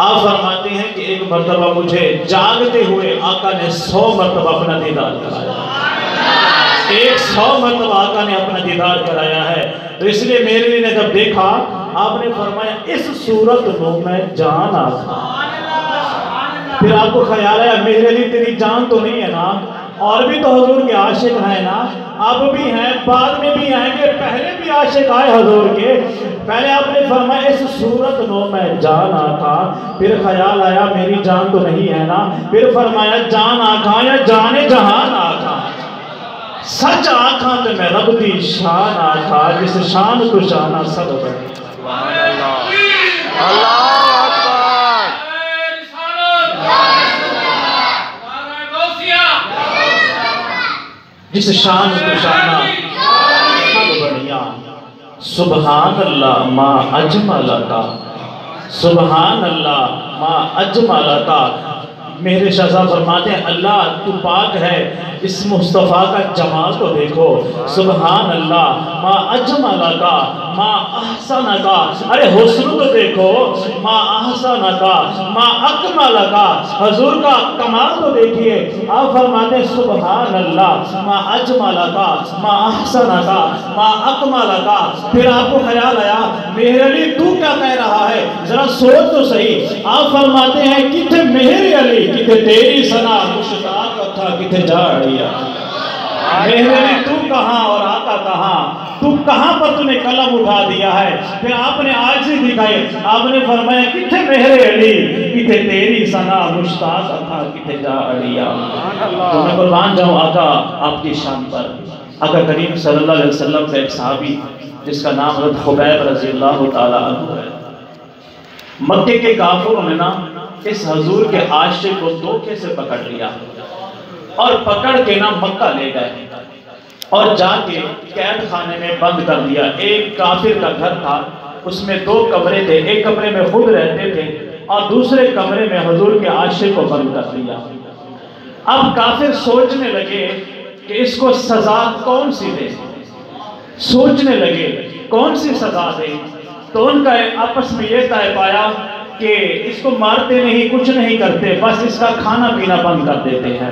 آپ فرماتے ہیں کہ ایک مرتبہ مجھے جاگتے ہوئے آقا نے 100 مرتبہ اپنا دیدار کرایا، 100 مرتبہ آقا نے اپنا دیدار کرایا ہے۔ تو اس لیے میرے لیے نے جب دیکھا، آپ نے فرمایا اس صورت میں میں جان آتا۔ پھر آپ کو خیال آیا میرے لیے تیری جان تو نہیں ہے نا، اور بھی تو حضور کے عاشق ہیں نا، اب بھی ہیں، بعد میں بھی آئیں گے، پہلے بھی عاشق آئے حضور کے۔ پہلے آپ نے فرمایا اس صورت میں جان آقا، پھر خیال آیا میری جان تو نہیں ہے نا، پھر فرمایا جان آقا یا جان جہان آقا، سچ آقا تو میں رب دی شان آقا، جس شان کو شانہ سب بڑی۔ اللہ جس شان کو شانہ سب بڑھیا۔ سبحان اللہ ما اجمل کا، سبحان اللہ ما اجمل کا۔ میرے شہزاد فرماتے ہیں اللہ تو پاک ہے، اس مصطفیٰ کا جمال تو دیکھو۔ سبحان اللہ ما اجمل کا ما احسن کا، ارے حسن تو دیکھو، ما احسن کا ما اکمل کا، حضور کا کمال تو دیکھیے۔ آپ فرماتے ہیں سبحان اللہ ما اجمل کا ما احسن کا ما اکمل کا۔ پھر آپ کو خیال آیا میرے علی تو کیا کہہ رہا ہے، ذرا سوچ تو صحیح۔ آپ فرماتے ہیں کتھے میرے علی، کتھے تیری ثنا مشتاق تھا، کتھے جاڑیا۔ میرے علی تو کہاں اور آقا کہاں، تو کہاں پر تو نے قلم اٹھا دیا ہے۔ پھر آپ نے آج سے دکھائے، آپ نے فرمایا کتھے میرے علی، کتھے تیری ثنا مشتاق تھا، کتھے جاڑیا۔ تو میں قربان جاؤں آقا آپ کی شان پر۔ آقا کریم صلی اللہ علیہ وسلم کا ایک صحابی جس کا نام حضرت خبیب رضی اللہ تعالیٰ عنہ ہے، مکے کے کافروں نے نا اس حضور کے عاشق کو دھوکے سے پکڑ لیا اور پکڑ کے نا مکہ لے گئے اور جا کے قید خانے میں بند کر دیا۔ ایک کافر کا گھر تھا، اس میں 2 کمرے تھے، ایک کمرے میں خود رہتے تھے اور دوسرے کمرے میں حضور کے عاشق کو بند کر دیا۔ اب کافر سوچنے لگے کہ اس کو سزا کون سی دے، سوچنے لگے کون سی سزا دے۔ تو ان کا آپس میں یہ طے پایا کہ اس کو مارتے نہیں، کچھ نہیں کرتے، بس اس کا کھانا پینا بند کر دیتے ہیں،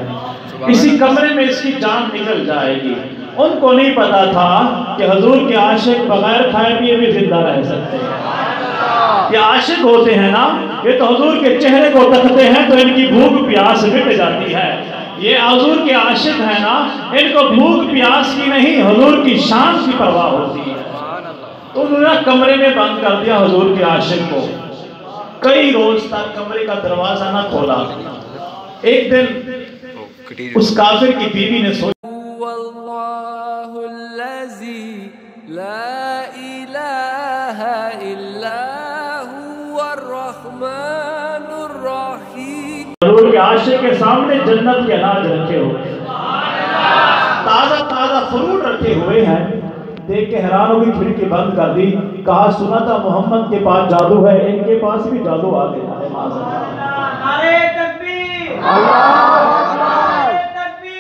اسی کمرے میں اس کی جان نکل جائے گی۔ ان کو نہیں پتا تھا کہ حضور کے عاشق بغیر کھائے پیے بھی زندہ رہ سکتے ہیں۔ یہ عاشق ہوتے ہیں نا، یہ تو حضور کے چہرے کو تکتے ہیں تو ان کی بھوک پیاس مٹ جاتی ہے۔ یہ حضور کے عاشق ہیں نا، ان کو بھوک پیاس کی نہیں، حضور کی شان کی پرواہ ہوتی ہے۔ تو انہوں نے کمرے میں بند کر دیا حضور کے عاشق کو، کئی روز تک کمرے کا دروازہ نہ کھولا۔ ایک دن اس کافر کی بیوی نے سوچا واللہ الذی لا الہ الا هو الرحمن الرحیم۔ حضور کے عاشق کے سامنے جنت کے اناج رکھے ہوئے، تازہ تازہ فروٹ رکھے ہوئے ہیں۔ دیکھ کے حیران ہوگی، کھڑکی بند کر دی، کہا سنا تھا محمد کے پاس جادو ہے، ان کے پاس بھی جادو آ گیا ہے۔ نعرہ تکبیر، اللہ تکبیر،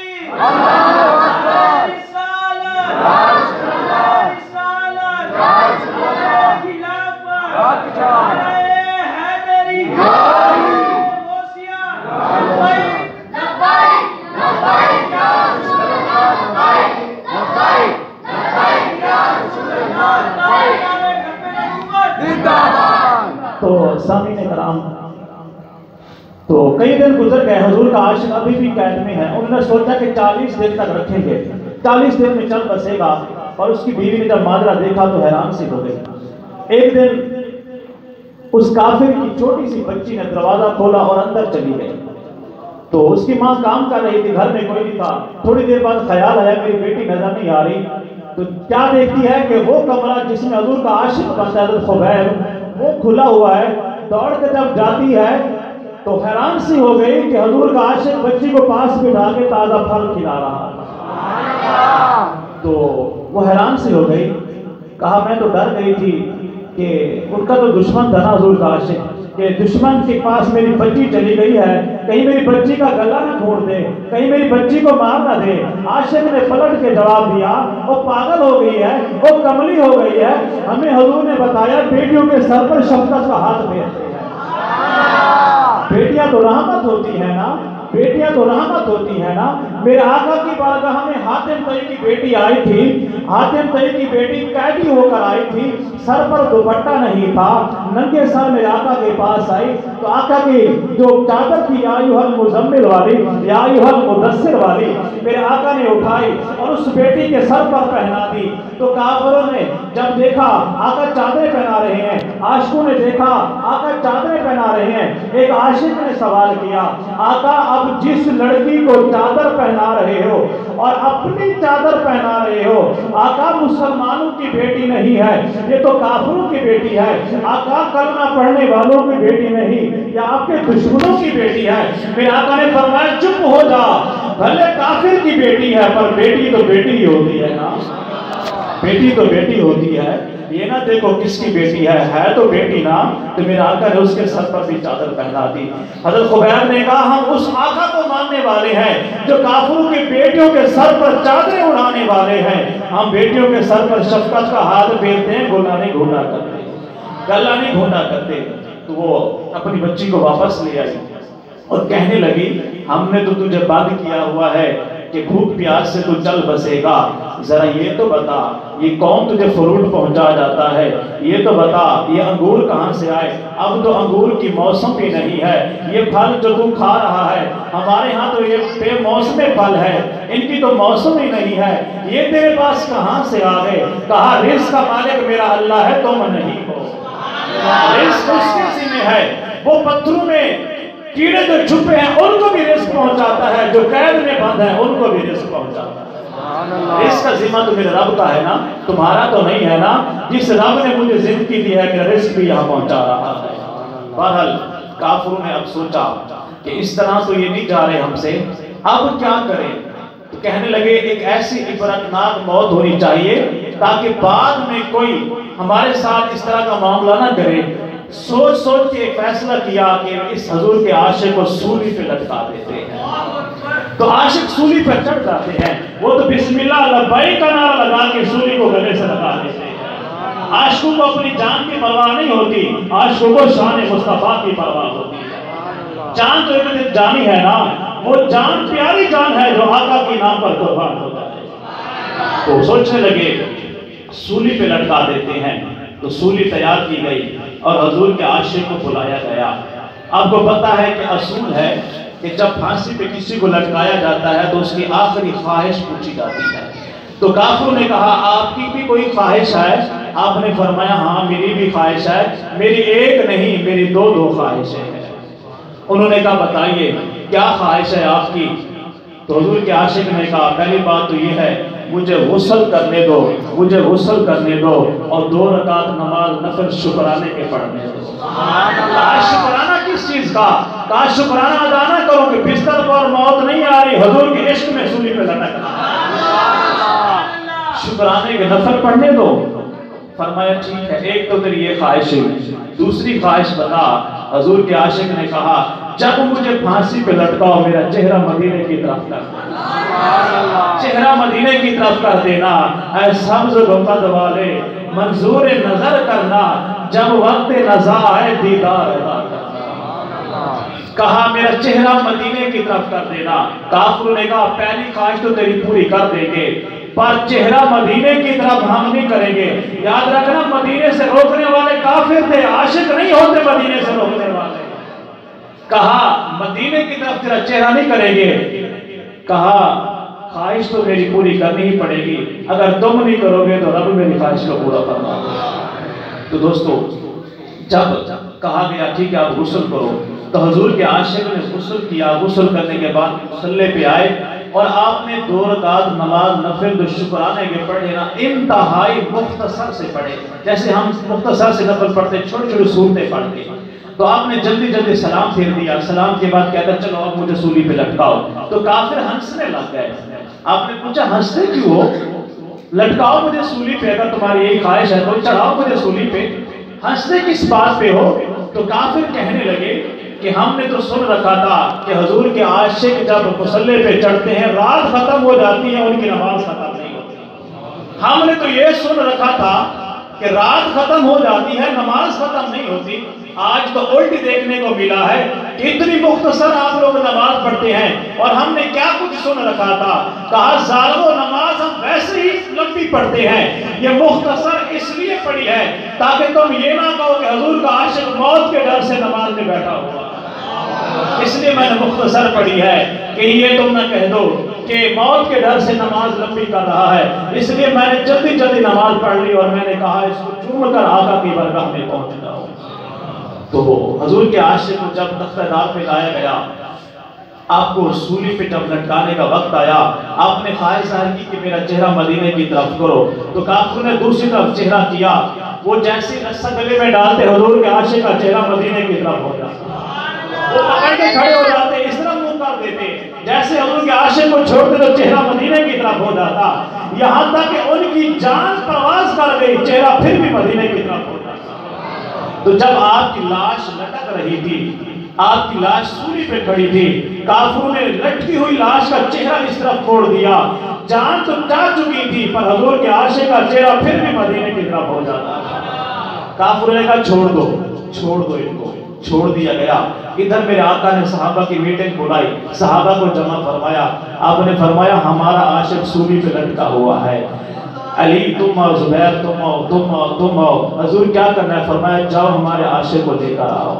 تو سامعین کرام، تو کئی دن گزر گئے، حضور کا عاشق ابھی بھی قید میں ہے۔ انہوں نے سوچا کہ 40 دن تک رکھیں گے، 40 دن میں چل بسے گا، اور اس کی بیوی نے جب ماجرا دیکھا تو حیران سی ہو گئی۔ ایک دن اس کافر کی چھوٹی سی بچی نے دروازہ کھولا اور اندر چلی گئی۔ تو اس کی ماں کام کر رہی تھی، گھر میں کوئی نہیں تھا۔ تھوڑی دیر بعد خیال آیا میری بیٹی نظر نہیں آ رہی، تو کیا دیکھتی ہے کہ وہ کمرہ جس میں حضور کا عاشق بنتا ہے حضرت خبیب، وہ کھلا ہوا ہے۔ دوڑ کے جب جاتی ہے تو حیران سی ہو گئی کہ حضور کا عاشق بچی کو پاس بٹھا کے تازہ پھل کھلا رہا۔ تو وہ حیران سی ہو گئی، کہا میں تو ڈر گئی تھی کہ ان کا تو دشمن تھا نا حضور کا عاشق، کہ دشمن کے پاس میری بچی چلی گئی ہے، کہیں میری بچی کا گلا نہ پھوڑ دے، کہیں میری بچی کو مار نہ دے۔ عاشق نے پلٹ کے جواب دیا وہ پاگل ہو گئی ہے، وہ کملی ہو گئی ہے، ہمیں حضور نے بتایا بیٹیوں کے سر پر شفقت کا ہاتھ پھیرتے ہیں۔ بیٹیاں تو رحمت ہوتی ہیں نا، بیٹیاں تو رحمت ہوتی ہیں نا۔ میرے آقا کی بارگاہ میں حاتم طئی کی بیٹی آئی تھی، حاتم طئی کی بیٹی قیدی ہو کر آئی تھی، سر پر دوپٹہ نہیں تھا، ننگے سر میرے آقا کے پاس آئی تو آقا کی جو چادر تھی یا ایھا المزمل والی، یا ایھا المدثر والی، میرے آقا نے اٹھائی اور اس بیٹی کے سر پر پہنا دی۔ تو کافروں نے جب دیکھا آقا چادریں پہنا رہے ہیں، عاشقوں نے دیکھا آقا چادریں پہنا رہے ہیں، ایک عاشق نے سوال کیا، آقا اب جس لڑکی کو چادر پہنا رہے ہو اور اپنی چادر پہنا رہے ہو، آقا مسلمانوں کی بیٹی نہیں ہے، یہ تو کافروں کی بیٹی ہے، آقا کلمہ پڑھنے والوں کی بیٹی نہیں، یا آپ کے دشمنوں کی بیٹی ہے۔ میرے آقا نے فرمایا چپ ہو جا، بھلے کافر کی بیٹی ہے پر بیٹی تو بیٹی ہی ہوتی ہے نا، بیٹی تو بیٹی ہوتی ہے، یہ نہ دیکھو کس کی بیٹی ہے تو بیٹی نا۔ تو میرے آقا نے اس کے سر پر بھی چادر پہنا دی۔ حضرت خبیب نے کہا ہم اس آقا کو ماننے والے ہیں جو کافروں کی بیٹیوں کے سر پر چادریں اڑانے والے ہیں، ہم بیٹیوں کے سر پر شفقت کا ہاتھ پھیرتے ہیں، گلا نہیں گھونڈا کرتے، گلا نہیں گھونڈا کرتے۔ تو وہ اپنی بچی کو واپس لے آئی اور کہنے لگی ہم نے تو تجھے بند کیا ہوا ہے کہ بھوک پیاس سے تو چل بسے گا، ذرا یہ تو بتا یہ کون تجھے فروٹ پہنچا جاتا ہے، یہ تو بتا یہ انگور کہاں سے آئے، اب تو انگور کی موسم بھی نہیں ہے، یہ پھل جو تو کھا رہا ہے ہمارے ہاں تو یہ بے موسم پھل ہے، ان کی تو موسم ہی نہیں ہے، یہ تیرے پاس کہاں سے آ گئے۔ کہا رزق کا مالک میرا اللہ ہے تم نہیں ہو، رزق اس کے ذمہ ہے، وہ پتھروں میں کیڑے جو چھپے ہیں ان کو بھی رزق پہنچاتا ہے، جو قید میں بند ہے ان کو بھی رزق پہنچاتا ہے۔ رزق کا ذمہ تو میرے رب کا ہے نا، تمہارا تو نہیں ہے نا، جس رب نے مجھے زندگی دی ہے میرا رزق بھی یہاں پہنچا رہا ہے۔ بہرحال کافروں نے اب سوچا کہ اس طرح تو یہ نہیں جا رہے ہم سے، اب کیا کریں؟ تو کہنے لگے ایک ایسی عبرتناک موت ہونی چاہیے تاکہ بعد میں کوئی ہمارے ساتھ اس طرح کا معاملہ نہ کرے۔ سوچ سوچ کے فیصلہ کیا کہ اس حضور کے عاشق کو سولی پہ لٹکا دیتے ہیں۔ تو عاشق سولی پہ چڑھ جاتے ہیں، وہ تو بسم اللہ لبیک کا نعرہ لگا کے سولی کو گلے سے لگا دیتے ہیں۔ عاشقوں کو اپنی جان کی پرواہ نہیں ہوتی، عاشقوں کو شان مصطفیٰ کی پرواہ ہوتی ہے۔ جان تو ایک دن جانی ہے نا، وہ جان پیاری جان ہے جو آقا کی نام پر قربان ہوتا ہے۔ تو سوچنے لگے سولی پہ لٹکا دیتے ہیں، تو سولی تیار کی گئی اور حضور کے عاشق کو بلایا گیا۔ آپ کو پتا ہے کہ اصول ہے کہ جب پھانسی پہ کسی کو لٹکایا جاتا ہے تو اس کی آخری خواہش پوچھی جاتی ہے۔ تو کافروں نے کہا آپ کی بھی کوئی خواہش ہے؟ آپ نے فرمایا ہاں میری بھی خواہش ہے، میری ایک نہیں میری دو خواہشیں ہیں۔ انہوں نے کہا بتائیے کیا خواہش ہے آپ کی؟ تو حضور کے عاشق نے کہا پہلی بات تو یہ ہے مجھے غسل کرنے دو، مجھے غسل کرنے دو اور 2 رکعت نماز نفل شکرانے کے پڑھنے دو۔ شکرانہ کس چیز کا؟ کہا شکرانہ ادا نہ کرو کہ بستر پر موت نہیں آ رہی، حضور کے عشق میں سولی پہ لٹک رہا، شکرانے کے نفل پڑھنے دو۔ فرمایا ٹھیک ہے، ایک تو تیری یہ خواہش ہے، دوسری خواہش بتا۔ حضور کے عاشق نے کہا جب مجھے پھانسی پہ لٹکاؤ میرا چہرہ مدینے کی طرف کر دینا، چہرہ مدینے کی طرف کر دینا، اے سبز گنبد والے منظور نظر کرنا، جب وقت نزا آئے دیدار ادا کرنا۔ کہا میرا چہرہ مدینے کی طرف کر دینا۔ کافروں نے کہا پہلی خواہش تو تیری پوری کر دیں گے پر چہرہ مدینے کی طرف ہم نہیں کریں گے۔ یاد رکھنا مدینے سے روکنے والے کافر تھے، عاشق نہیں ہوتے مدینے سے روکنے والے۔ کہا مدینے کی طرف تیرا چہرہ نہیں کریں گے۔ کہا خواہش تو میری پوری کرنی ہی پڑے گی، اگر تم نہیں کرو گے تو رب میری خواہش کو پورا فرما دے۔ تو دوستو جب کہا گیا ٹھیک ہے آپ غسل کرو، تو حضور کے عاشق نے غسل کیا۔ غسل کرنے کے بعد مصلی پہ آئے اور آپ نے 2 رکعت نماز نفل جو شکرانے کے پڑھے نا انتہائی مختصر سے پڑھے، جیسے ہم مختصر سے نفل پڑھتے چھوٹی چھوٹی صورتیں پڑھتے۔ تو آپ نے جلدی جلدی سلام پھیر دیا، سلام کے بعد کہتا چلو اب مجھے سولی پہ لٹکاؤ۔ تو کافر ہنسنے لگ گئے۔ آپ نے پوچھا ہنستے کیوں ہو؟ لٹکاؤ مجھے سولی پہ، اگر تمہاری یہی خواہش ہے تو چڑھاؤ مجھے سولی پہ، ہنستے کس بات پہ ہو؟ تو کافر کہنے لگے کہ ہم نے تو سن رکھا تھا کہ حضور کے عاشق جب مصلی پہ چڑھتے ہیں رات ختم ہو جاتی ہے ان کی نماز ختم نہیں ہوتی۔ ہم نے تو یہ سن رکھا تھا کہ رات ختم ہو جاتی ہے نماز ختم نہیں ہوتی۔ آج تو الٹ دیکھنے کو ملا ہے کہ اتنی مختصر آپ لوگ نماز پڑھتے ہیں، اور ہم نے کیا کچھ سن رکھا تھا؟ کہا ظالمو نماز ہم ویسے ہی لمبی پڑھتے ہیں، یہ مختصر اس لیے پڑھی ہے تاکہ تم یہ نہ کہو کہ حضور کا عاشق موت کے ڈر سے نماز میں بیٹھا ہوا، اس لیے میں نے مختصر پڑھی ہے کہ یہ تم نہ کہہ دو کہ موت کے ڈر سے نماز لمبی کر رہا ہے، اس لیے میں نے جلدی جلدی نماز پڑھ لی اور میں نے کہا اس کو چوم کر آقا کی برگاہ میں پہنچ جاؤ۔ تو حضور کے عاشق کو جب تختہ دار پہ لایا گیا، آپ کو سولی پہ جب لٹکانے کا وقت آیا، آپ نے خواہش ظاہر کی کہ میرا چہرہ مدینے کی طرف کرو، تو کافروں نے دوسری طرف چہرہ کیا، وہ جیسے رسہ گلے میں ڈالتے حضور کے عاشق کا چہرہ مدینے کی طرف ہو جاتا، وہ پکڑ کے کھڑے ہو جاتے، اس طرح منہ کر دیتے، جیسے حضور کے عاشق کو چھوڑتے تو چہرہ مدینے کی طرف ہو جاتا، یہاں تک کہ ان کی جان پرواز کر گئی، چہرہ پھر بھی مدینے کی طرف ہو جاتا۔ تو جب آپ کی لاش لٹک رہی تھی، آپ کی لاش سولی پہ کھڑی تھی، کافروں نے لٹکی ہوئی لاش کا چہرہ اس طرف موڑ دیا، جان تو جا چکی تھی پر حضور کے عاشق کا چہرہ پھر بھی مدینے کی طرف ہو جاتا۔ کافروں نے کہا چھوڑ دو ان کو، چھوڑ دیا گیا۔ ادھر میرے آقا نے صحابہ کی میٹنگ بلائی، صحابہ کو جمع فرمایا، آپ نے فرمایا ہمارا عاشق سولی پہ لٹکا ہوا ہے، علی تم آؤ، زبیر تم آؤ، حضور کیا کرنا ہے؟ فرمایا جاؤ ہمارے عاشق کو لے کر آؤ۔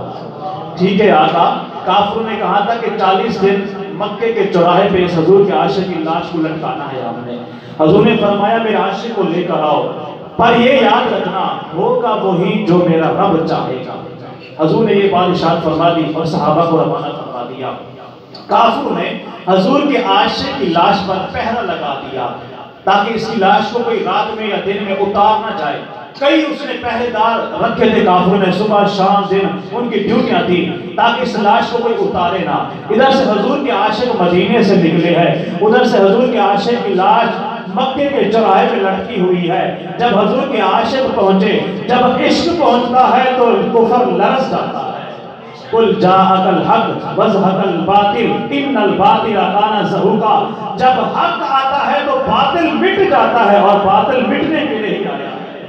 ٹھیک ہے آقا۔ کافروں نے کہا تھا کہ 40 دن مکے کے چوراہے پہ اس حضور کے عاشق کی لاش کو لٹکانا ہے ہم نے۔ حضور نے فرمایا میرے عاشق کو لے کر آؤ، پر یہ یاد رکھنا ہوگا وہی جو میرا رب چاہے گا۔ حضور نے یہ بات ارشاد فرما دی اور صحابہ کو روانہ فرما دیا۔ کافروں نے حضور کے عاشق کی لاش پر پہرا لگا دیا تاکہ اس کی لاش کو کوئی رات میں یا دن میں اتار نہ جائے۔ کئی اس نے پہرے دار رکھے تھے کافروں نے، صبح شام دن ان کی ڈیوٹیاں تھی تاکہ اس لاش کو کوئی اتارے نہ۔ ادھر سے حضور کے عاشق مدینے سے نکلے ہیں، ادھر سے حضور کے عاشق کی لاش مکے کے چوراہے پہ لٹکی ہوئی ہے۔ جب حضور کے عاشق پہنچے، جب عشق پہنچتا ہے تو کفر لرز جاتا ہے۔ قل جاءک الحق وزہق الباطل ان الباطل کان زہوقا، جب حق آتا ہے تو باطل مٹ جاتا ہے اور باطل مٹنے کے لیے ہی آیا ہے،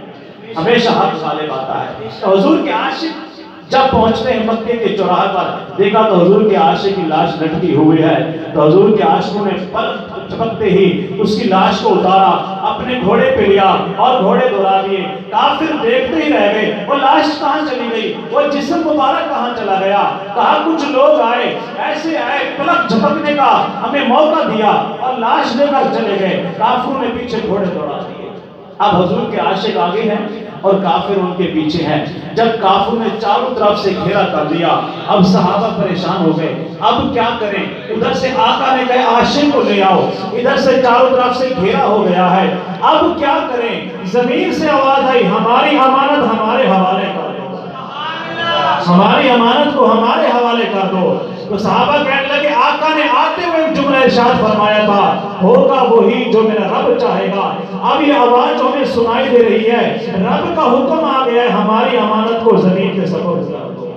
ہمیشہ حق غالب آتا ہے۔ تو حضور کے عاشق جب پہنچتے ہیں مکے کے چوراہے پر، دیکھا تو حضور کے عاشق کی لاش لٹکی ہوئی ہے، تو حضور کے عاشقوں نے پلک جھپکتے ہی اس کی لاش کو اتارا، اپنے گھوڑے پہ لیا اور گھوڑے دوڑا دیے۔ کافر دیکھتے ہی رہ گئے، وہ لاش کہاں چلی گئی، وہ جسم مبارک کہاں چلا گیا۔ کہا کچھ لوگ آئے، ایسے آئے پلک جھپکنے کا ہمیں موقع دیا اور لاش لے کر چلے گئے۔ کافروں نے پیچھے گھوڑے دوڑا دیے۔ اب حضور کے عاشق آگے ہیں اور کافر ان کے پیچھے ہیں۔ جب کافروں نے چاروں طرف سے گھیرا کر دیا، اب صحابہ پریشان ہو گئے، اب کیا کریں؟ ادھر سے آقا نے کہا عاشق کو لے آؤ، ادھر سے چاروں طرف سے گھیرا ہو گیا ہے، اب کیا کریں؟ زمین سے آواز آئی ہماری امانت ہمارے حوالے کر دو، ہماری امانت کو ہمارے حوالے کر دو۔ تو صحابہ کہنے لگے آقا نے آتے ہوئے ایک جملہ ارشاد فرمایا تھا ہوگا وہی جو میرا رب چاہے گا۔ اب یہ آواز جو ہمیں سنائی دے رہی ہے، رب کا حکم آ گیا ہے ہماری امانت کو زمین پہ سپرد کر دو۔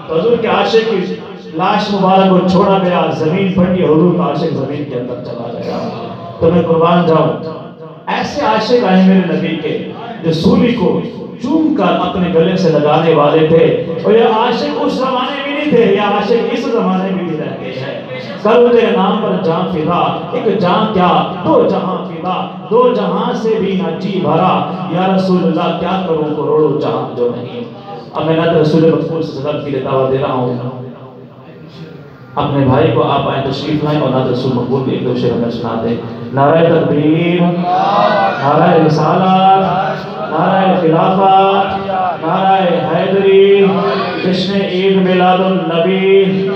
تو حضور کے عاشق کی لاش مبارک کو چھوڑا گیا، زمین پھٹی، حضور کا عاشق زمین کے اندر چلا گیا۔ تو میں قربان جاؤں، ایسے عاشق آئے میرے نبی کے جو سولی کو چوم کر اپنے گلے سے لگانے والے تھے، اور یہ عاشق اس زمانے میں نہیں تھے، یہ عاشق اس زمانے میں بھی رہتے ہیں۔ کرو تیرے نام پر جان فدا، ایک جان کیا دو جہاں فدا، دو جہاں سے بھی نہ جی بھرا، یا رسول اللہ کیا کروں کروڑوں جہاں جو نہیں۔ اب میں نعت رسول مقبول سے صدق کی دعوت دے رہا ہوں، اپنے بھائی کو آپ آئیں تشریف لائیں اور نعت رسول مقبول کے ایک دو شعر ہمیں سنا دیں۔ نعرہ تکبیر، نعرہ رسالت، نعرہ خلافت، نعرہ حیدری، جشن عید میلاد النبی۔